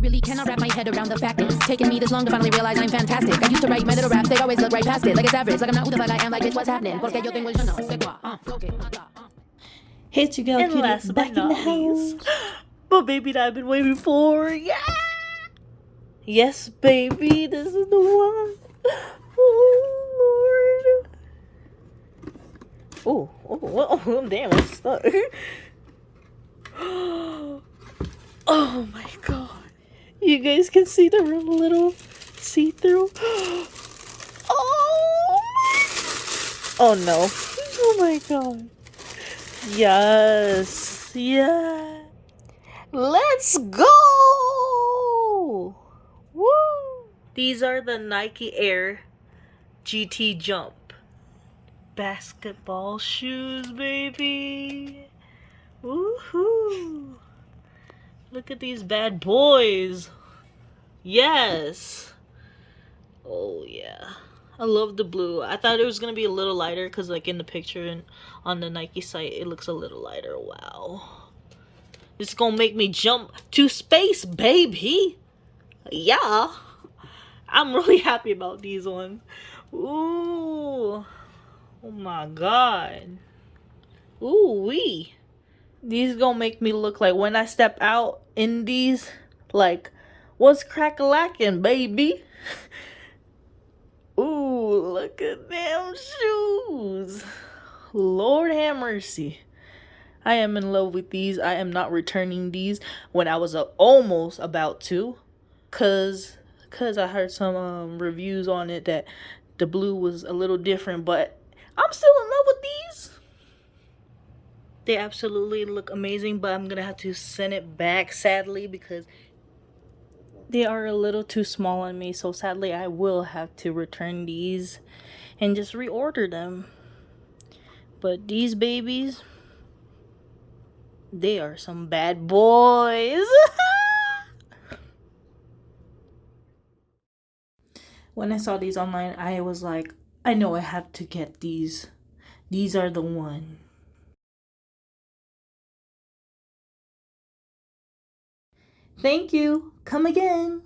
really cannot wrap my head around the fact it's taken me this long to finally realize I'm fantastic. I used to write my little raps, they always look right past it. Like it's average, like I'm not who the fuck I am, like bitch, what's happening? Porque yo tengo el yo no sé quoi. Okay. Hey, it's your girl And Cutie last back but in the not least, house. but baby that I've been waiting for. Yeah. Yes, baby, this is the one. Oh Lord. Oh, damn, I'm stuck. Oh my god. You guys can see the little see-through. Oh no. Oh my god. Yes. Yeah. Let's go. Woo. These are the Nike Air GT Jump basketball shoes, baby. Woohoo. Look at these bad boys. Yes. Oh yeah. I love the blue. I thought it was gonna be a little lighter because like in the picture and on the Nike site it looks a little lighter. Wow. It's gonna make me jump to space, baby. Yeah. I'm really happy about these ones. Ooh. Oh my god. Ooh wee. These gonna make me look like when I step out in these, like, what's crack-a-lackin', baby? Ooh, look at them shoes. Lord have mercy. I am in love with these. I am not returning these when I was almost about to. Cause I heard some reviews on it that the blue was a little different, but I'm still in love with these. They absolutely look amazing, but I'm gonna have to send it back sadly because they are a little too small on me. So sadly I will have to return these and just reorder them. But these babies, they are some bad boys. When I saw these online, I was like, I know I have to get these. These are the one. Thank you. Come again.